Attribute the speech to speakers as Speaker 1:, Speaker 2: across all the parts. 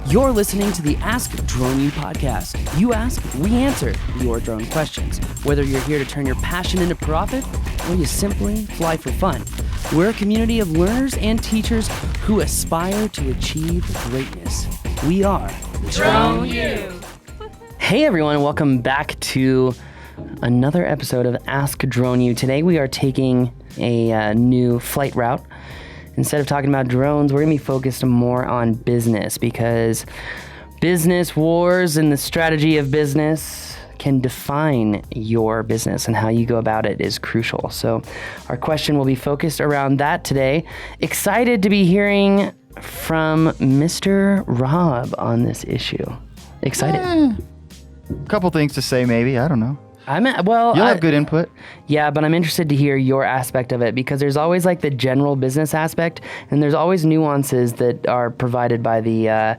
Speaker 1: You're listening to the Ask Drone U podcast. You ask, we answer your drone questions. Whether you're here to turn your passion into profit or you simply fly for fun, we're a community of learners and teachers who aspire to achieve greatness. We are
Speaker 2: Drone U.
Speaker 1: Hey everyone, welcome back to another episode of Ask Drone U. Today we are taking a new flight route. Instead of talking about drones, we're going to be focused more on business because business wars and the strategy of business can define your business, and how you go about it is crucial. So our question will be focused around that today. Excited to be hearing from Mr. Rob on this issue. Excited.
Speaker 3: A couple things to say, maybe. I don't know. You'll have good input.
Speaker 1: Yeah, but I'm interested to hear your aspect of it because there's always like the general business aspect, and there's always nuances that are provided by the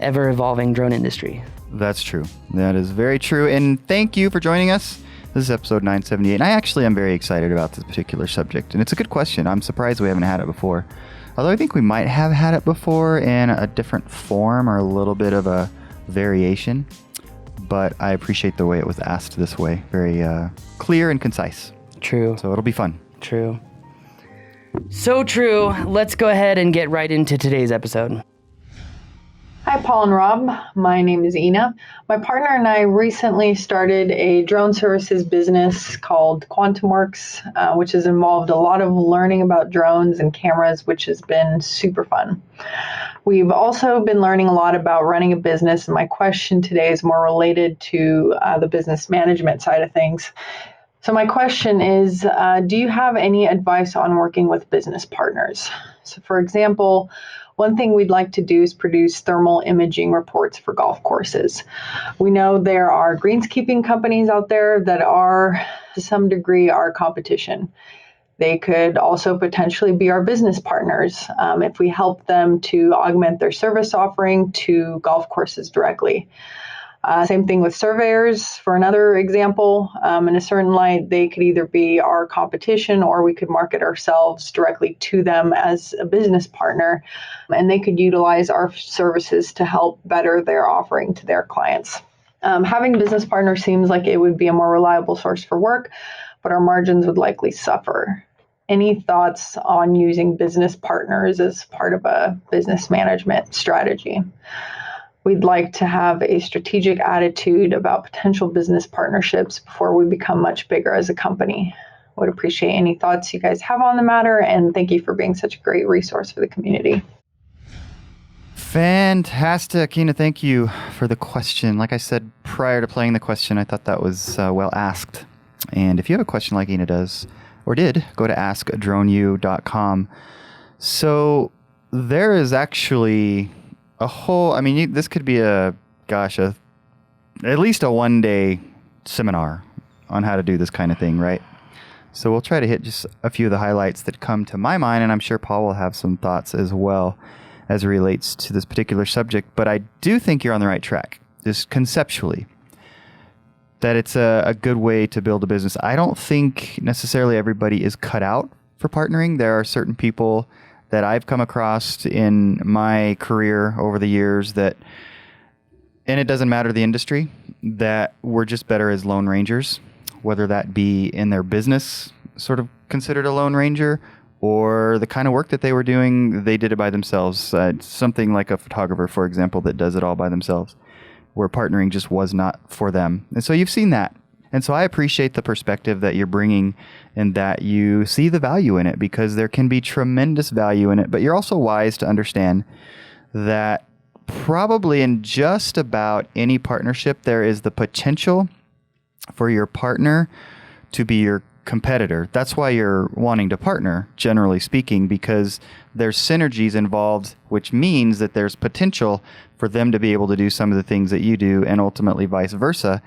Speaker 1: ever-evolving drone industry.
Speaker 3: That's true. That is very true. And thank you for joining us. This is episode 978. And I actually am very excited about this particular subject. And it's a good question. I'm surprised we haven't had it before. Although I think we might have had it before in a different form or a little bit of a variation. But I appreciate the way it was asked this way. Very clear and concise.
Speaker 1: True.
Speaker 3: So it'll be fun.
Speaker 1: True. So true. Let's go ahead and get right into today's episode.
Speaker 2: Hi, Paul and Rob. My name is Ina. My partner and I recently started a drone services business called QuantumWorks, which has involved a lot of learning about drones and cameras, which has been super fun. We've also been learning a lot about running a business, and my question today is more related to the business management side of things. So my question is, do you have any advice on working with business partners? So for example, one thing we'd like to do is produce thermal imaging reports for golf courses. We know there are greenskeeping companies out there that are, to some degree, our competition. They could also potentially be our business partners if we help them to augment their service offering to golf courses directly. Same thing with surveyors, for another example. In a certain light, they could either be our competition or we could market ourselves directly to them as a business partner, and they could utilize our services to help better their offering to their clients. Having a business partner seems like it would be a more reliable source for work, but our margins would likely suffer. Any thoughts on using business partners as part of a business management strategy? We'd like to have a strategic attitude about potential business partnerships before we become much bigger as a company. Would appreciate any thoughts you guys have on the matter, and thank you for being such a great resource for the community.
Speaker 3: Fantastic. Ina, thank you for the question. Like I said prior to playing the question, I thought that was well asked. And if you have a question like Ina does, or did, go to askdroneu.com. So there is actually a whole, this could be at least a one-day seminar on how to do this kind of thing, right? So we'll try to hit just a few of the highlights that come to my mind, and I'm sure Paul will have some thoughts as well as it relates to this particular subject. But I do think you're on the right track, just conceptually, that it's a good way to build a business. I don't think necessarily everybody is cut out for partnering. There are certain people that I've come across in my career over the years that, and it doesn't matter the industry, that were just better as lone rangers, whether that be in their business, sort of considered a lone ranger, or the kind of work that they were doing, they did it by themselves. Something like a photographer, for example, that does it all by themselves, where partnering just was not for them. And so you've seen that. And so I appreciate the perspective that you're bringing and that you see the value in it, because there can be tremendous value in it. But you're also wise to understand that probably in just about any partnership, there is the potential for your partner to be your competitor. That's why you're wanting to partner, generally speaking, because there's synergies involved, which means that there's potential for them to be able to do some of the things that you do, and ultimately vice versa,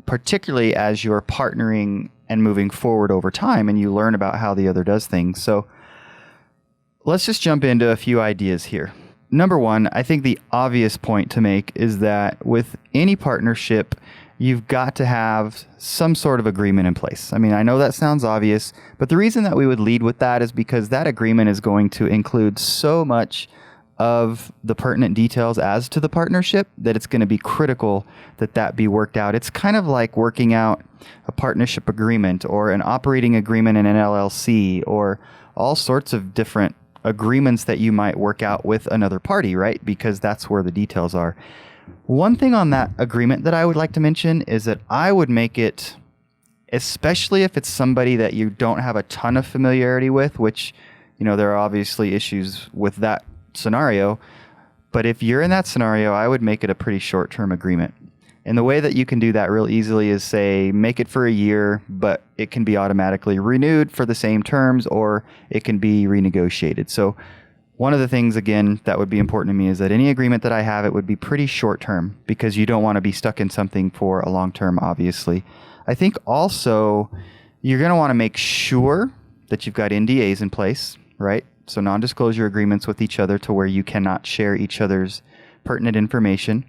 Speaker 3: particularly as you're partnering and moving forward over time and you learn about how the other does things. So let's just jump into a few ideas here. Number one, I think the obvious point to make is that with any partnership, you've got to have some sort of agreement in place. I know that sounds obvious, but the reason that we would lead with that is because that agreement is going to include so much of the pertinent details as to the partnership, that it's going to be critical that that be worked out. It's kind of like working out a partnership agreement or an operating agreement in an LLC or all sorts of different agreements that you might work out with another party, right? Because that's where the details are. One thing on that agreement that I would like to mention is that I would make it, especially if it's somebody that you don't have a ton of familiarity with, which, there are obviously issues with that scenario. But if you're in that scenario, I would make it a pretty short-term agreement. And the way that you can do that real easily is say, make it for a year, but it can be automatically renewed for the same terms, or it can be renegotiated. So one of the things, again, that would be important to me is that any agreement that I have, it would be pretty short-term, because you don't want to be stuck in something for a long-term, obviously. I think also you're going to want to make sure that you've got NDAs in place, right? So non-disclosure agreements with each other to where you cannot share each other's pertinent information.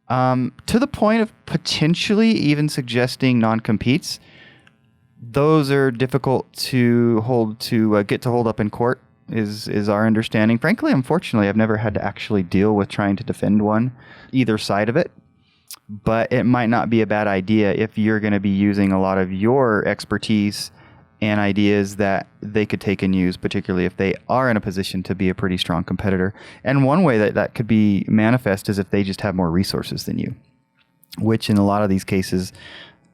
Speaker 3: To the point of potentially even suggesting non-competes. Those are difficult to get to hold up in court, is our understanding. Frankly, unfortunately, I've never had to actually deal with trying to defend one, either side of it. But it might not be a bad idea if you're going to be using a lot of your expertise and ideas that they could take and use, particularly if they are in a position to be a pretty strong competitor. And one way that could be manifest is if they just have more resources than you, which in a lot of these cases,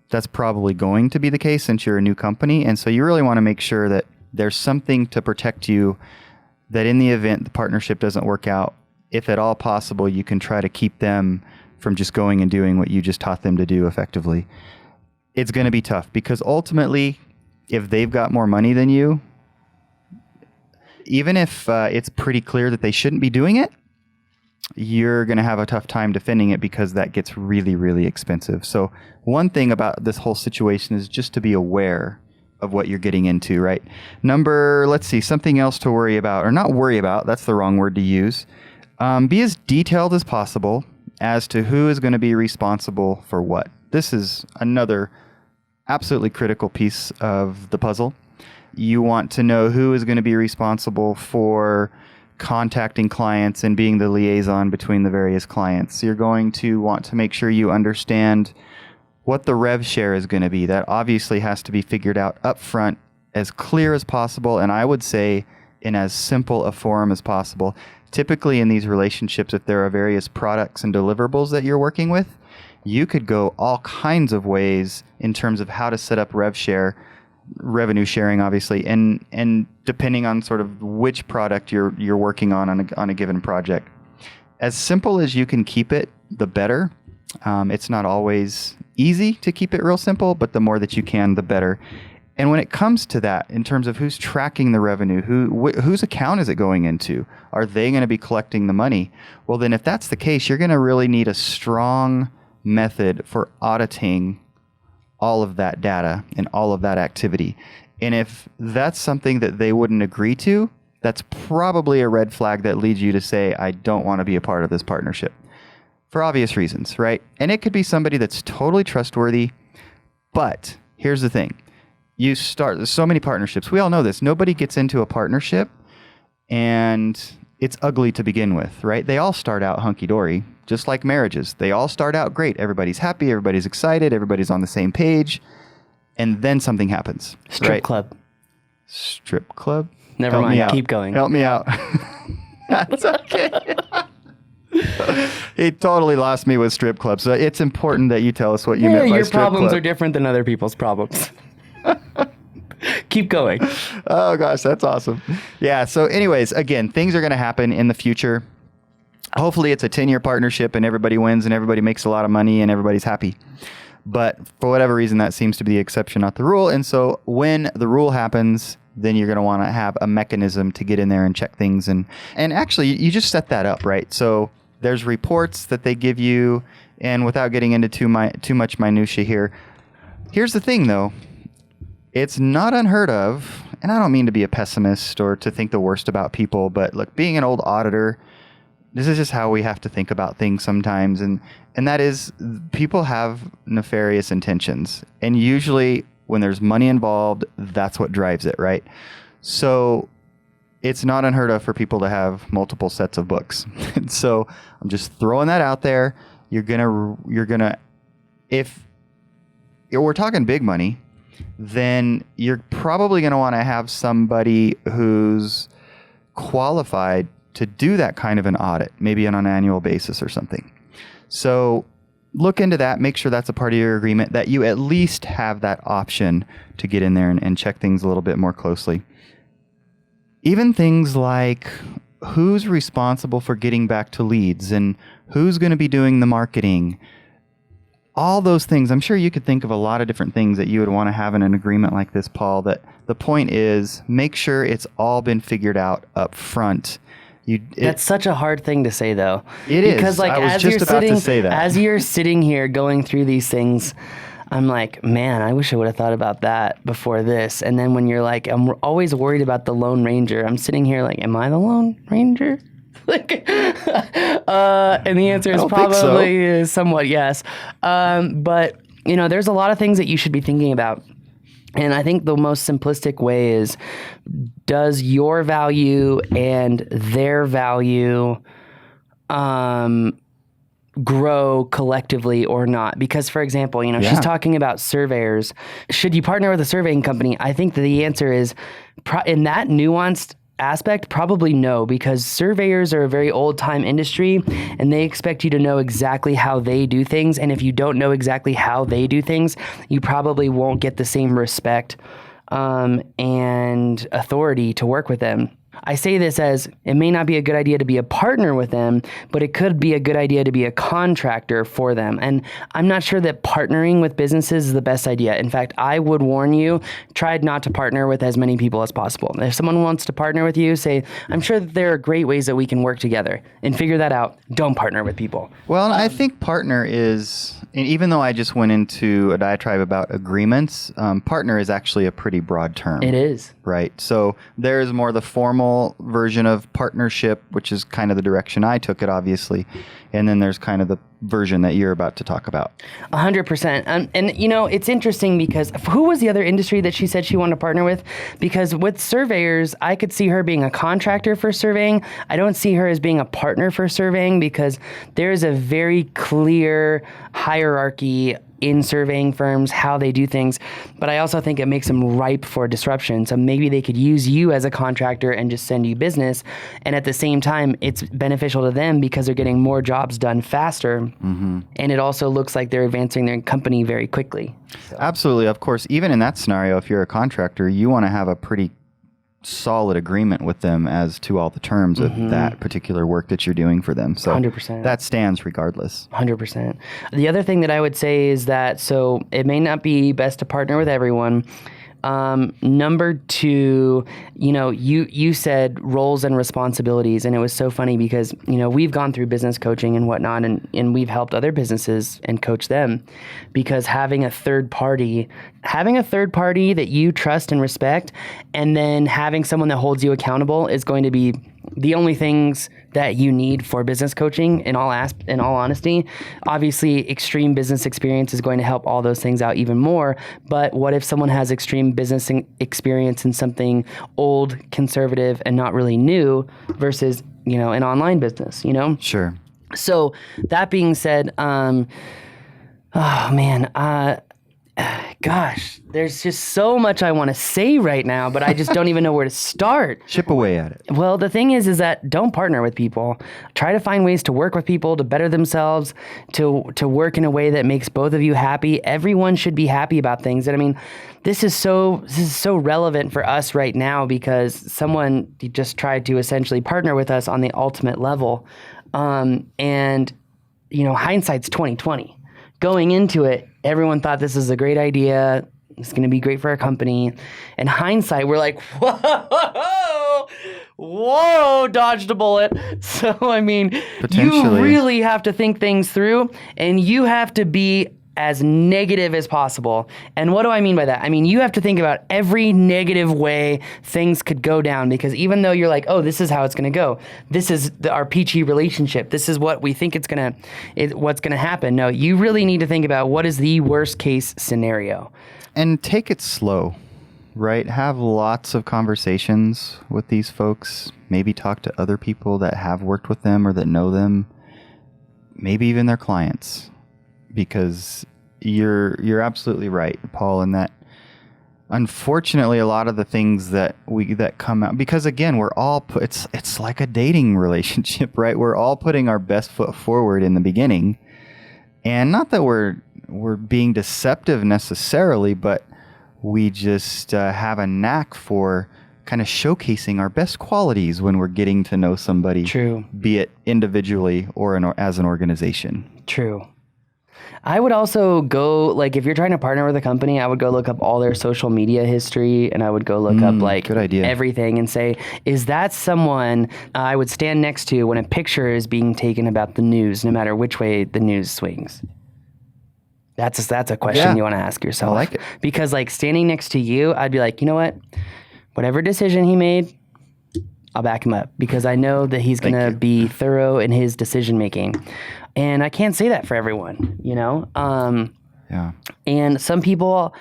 Speaker 3: that's probably going to be the case since you're a new company. And so you really want to make sure that there's something to protect you, that in the event the partnership doesn't work out, if at all possible, you can try to keep them from just going and doing what you just taught them to do effectively. It's going to be tough because ultimately, if they've got more money than you, even if it's pretty clear that they shouldn't be doing it, you're going to have a tough time defending it because that gets really, really expensive. So one thing about this whole situation is just to be aware of what you're getting into, right? Something else to worry about, or not worry about, that's the wrong word to use. Be as detailed as possible as to who is going to be responsible for what. This is another absolutely critical piece of the puzzle. You want to know who is going to be responsible for contacting clients and being the liaison between the various clients. You're going to want to make sure you understand what the rev share is going to be. That obviously has to be figured out up front, as clear as possible, and I would say in as simple a form as possible. Typically in these relationships, if there are various products and deliverables that you're working with, you could go all kinds of ways in terms of how to set up revenue sharing, obviously, and depending on sort of which product you're working on a given project. As simple as you can keep it, the better. It's not always easy to keep it real simple, but the more that you can, the better. And when it comes to that, in terms of who's tracking the revenue, whose account is it going into? Are they going to be collecting the money? Well, then if that's the case, you're going to really need a strong method for auditing all of that data and all of that activity. And if that's something that they wouldn't agree to, that's probably a red flag that leads you to say, I don't want to be a part of this partnership. For obvious reasons, right? And it could be somebody that's totally trustworthy, but here's the thing. There's so many partnerships. We all know this. Nobody gets into a partnership and it's ugly to begin with, right? They all start out hunky-dory, just like marriages. They all start out great. Everybody's happy, everybody's excited, everybody's on the same page, and then something happes.
Speaker 1: Strip club.
Speaker 3: Strip club?
Speaker 1: Never mind. Keep going.
Speaker 3: Help me out. That's okay. He totally lost me with strip club. So it's important that you tell us what you meant by
Speaker 1: your
Speaker 3: strip club.
Speaker 1: problems are different than other people's problems. Keep going.
Speaker 3: Oh, gosh, that's awesome. Yeah, so anyways, again, things are going to happen in the future. Hopefully it's a 10-year partnership and everybody wins and everybody makes a lot of money and everybody's happy. But for whatever reason, that seems to be the exception, not the rule. And so when the rule happens, then you're going to want to have a mechanism to get in there and check things. And actually, you just set that up, right? So there's reports that they give you. And without getting into too much minutia here, here's the thing, though. It's not unheard of, and I don't mean to be a pessimist or to think the worst about people, but look, being an old auditor, this is just how we have to think about things sometimes. And that is, people have nefarious intentions. And usually when there's money involved, that's what drives it, right? So it's not unheard of for people to have multiple sets of books. So I'm just throwing that out there. You're gonna, if we're talking big money, then you're probably going to want to have somebody who's qualified to do that kind of an audit, maybe on an annual basis or something. So look into that. Make sure that's a part of your agreement, that you at least have that option to get in there and check things a little bit more closely. Even things like who's responsible for getting back to leads and who's going to be doing the marketing. All those things, I'm sure you could think of a lot of different things that you would want to have in an agreement like this, Paul. That the point is, make sure it's all been figured out up front.
Speaker 1: That's such a hard thing to say, though.
Speaker 3: It is.
Speaker 1: Because, like,
Speaker 3: I was
Speaker 1: as
Speaker 3: just
Speaker 1: you're
Speaker 3: about
Speaker 1: sitting,
Speaker 3: to say that.
Speaker 1: as you're sitting here going through these things, I'm like, man, I wish I would have thought about that before this. And then when you're like, I'm always worried about the Lone Ranger. I'm sitting here like, am I the Lone Ranger? And the answer is probably somewhat yes. But, you know, there's a lot of things that you should be thinking about. And I think the most simplistic way is, does your value and their value grow collectively or not? Because, for example, you know, she's talking about surveyors. Should you partner with a surveying company? I think that the answer is, in that nuanced aspect, probably no, because surveyors are a very old-time industry and they expect you to know exactly how they do things. And if you don't know exactly how they do things, you probably won't get the same respect and authority to work with them. I say this as, it may not be a good idea to be a partner with them, but it could be a good idea to be a contractor for them. And I'm not sure that partnering with businesses is the best idea. In fact, I would warn you, try not to partner with as many people as possible. If someone wants to partner with you, say, I'm sure that there are great ways that we can work together, and figure that out. Don't partner with people.
Speaker 3: Well, I think partner is, and even though I just went into a diatribe about agreements, partner is actually a pretty broad term.
Speaker 1: It is.
Speaker 3: Right. So there's more the formal version of partnership, which is kind of the direction I took it, obviously. And then there's kind of the version that you're about to talk about.
Speaker 1: 100%. And, you know, it's interesting because who was the other industry that she said she wanted to partner with? Because with surveyors, I could see her being a contractor for surveying. I don't see her as being a partner for surveying, because there's a very clear hierarchy in surveying firms, how they do things. But I also think it makes them ripe for disruption. So maybe they could use you as a contractor and just send you business. And at the same time, it's beneficial to them because they're getting more jobs done faster. Mm-hmm. And it also looks like they're advancing their company very quickly. So.
Speaker 3: Absolutely. Of course, even in that scenario, if you're a contractor, you want to have a pretty solid agreement with them as to all the terms of that particular work that you're doing for them. So
Speaker 1: 100%.
Speaker 3: That stands regardless.
Speaker 1: 100%. The other thing that I would say is that, so it may not be best to partner with everyone. Number two, you know, you said roles and responsibilities, and it was so funny because, you know, we've gone through business coaching and whatnot, and we've helped other businesses and coach them, because having a third party that you trust and respect, and then having someone that holds you accountable is going to be the only things that you need for business coaching, in all honesty. Obviously, extreme business experience is going to help all those things out even more. But what if someone has extreme business experience in something old, conservative, and not really new versus, you know, an online business, you know?
Speaker 3: Sure.
Speaker 1: So that being said, gosh, there's just so much I want to say right now, but I just don't even know where to start.
Speaker 3: Chip away at it.
Speaker 1: Well, the thing is that don't partner with people. Try to find ways to work with people, to better themselves, to work in a way that makes both of you happy. Everyone should be happy about things. And I mean, this is so relevant for us right now, because someone just tried to essentially partner with us on the ultimate level. And, you know, hindsight's 20/20. Going into it, everyone thought this is a great idea. It's going to be great for our company. In hindsight, we're like, whoa, dodged a bullet. So, I mean, you really have to think things through, and you have to be as negative as possible. And what do I mean by that? I mean, you have to think about every negative way things could go down, because even though you're like, oh, this is how it's going to go, this is our peachy relationship, this is what we think what's going to happen. No, you really need to think about what is the worst case scenario.
Speaker 3: And take it slow, right? Have lots of conversations with these folks. Maybe talk to other people that have worked with them or that know them. Maybe even their clients, because you're absolutely right, Paul, in that. Unfortunately, a lot of the things that come out, because again, we're all it's like a dating relationship, right? We're all putting our best foot forward in the beginning, and not that we're being deceptive necessarily, but we just have a knack for kind of showcasing our best qualities when we're getting to know somebody.
Speaker 1: True.
Speaker 3: Be it individually or as an organization.
Speaker 1: True. I would also go, like, if you're trying to partner with a company, I would go look up all their social media history, and I would go look up, like,
Speaker 3: good idea.
Speaker 1: Everything and say, is that someone I would stand next to when a picture is being taken about the news, no matter which way the news swings? That's a question you want to ask yourself.
Speaker 3: I like it.
Speaker 1: Because, like, standing next to you, I'd be like, you know what? Whatever decision he made, I'll back him up, because I know that he's going to be thorough in his decision making. And I can't say that for everyone, you know?
Speaker 3: Yeah.
Speaker 1: And some people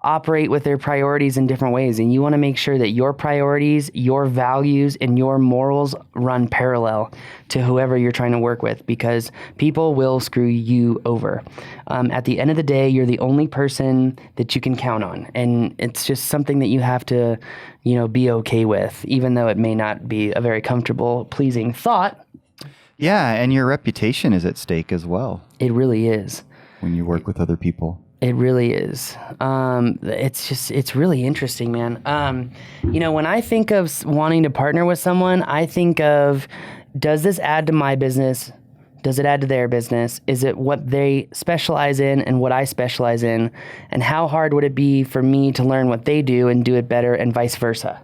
Speaker 1: operate with their priorities in different ways, and you want to make sure that your priorities, your values, and your morals run parallel to whoever you're trying to work with, because people will screw you over. At the end of the day, you're the only person that you can count on, and it's just something that you have to, be okay with, even though it may not be a very comfortable, pleasing thought.
Speaker 3: Yeah, and your reputation is at stake as well.
Speaker 1: It really is.
Speaker 3: When you work with other people.
Speaker 1: It really is. It's really interesting, man. When I think of wanting to partner with someone, I think of, does this add to my business? Does it add to their business? Is it what they specialize in and what I specialize in? And how hard would it be for me to learn what they do and do it better, and vice versa?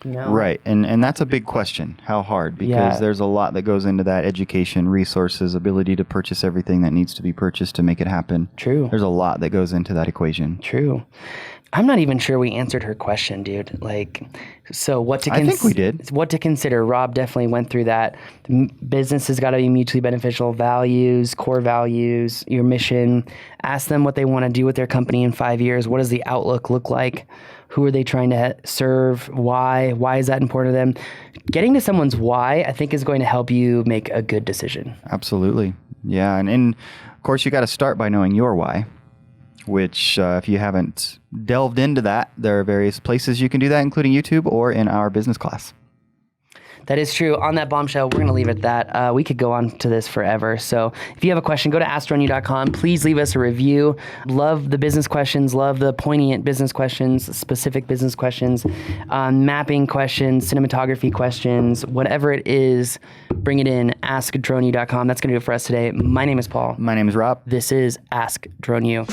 Speaker 3: Right. And that's a big question. How hard? Because there's a lot that goes into that: education, resources, ability to purchase everything that needs to be purchased to make it happen.
Speaker 1: True.
Speaker 3: There's a lot that goes into that equation.
Speaker 1: True. I'm not even sure we answered her question, dude. Like, so what to
Speaker 3: I think we did.
Speaker 1: What to consider. Rob definitely went through that. Business has got to be mutually beneficial. Values, core values, your mission. Ask them what they want to do with their company in 5 years. What does the outlook look like? Who are they trying to serve? Why? Why is that important to them? Getting to someone's why, I think, is going to help you make a good decision.
Speaker 3: Absolutely. Yeah. And of course, you got to start by knowing your why, which if you haven't delved into that, there are various places you can do that, including YouTube or in our business class.
Speaker 1: That is true. On that bombshell, we're going to leave it at that. We could go on to this forever. So if you have a question, go to askdroneyou.com. Please leave us a review. Love the business questions. Love the poignant business questions, specific business questions, mapping questions, cinematography questions, whatever it is, bring it in. Askdroneyou.com. That's going to do it for us today. My name is Paul.
Speaker 3: My name is Rob.
Speaker 1: This is Ask Drone U.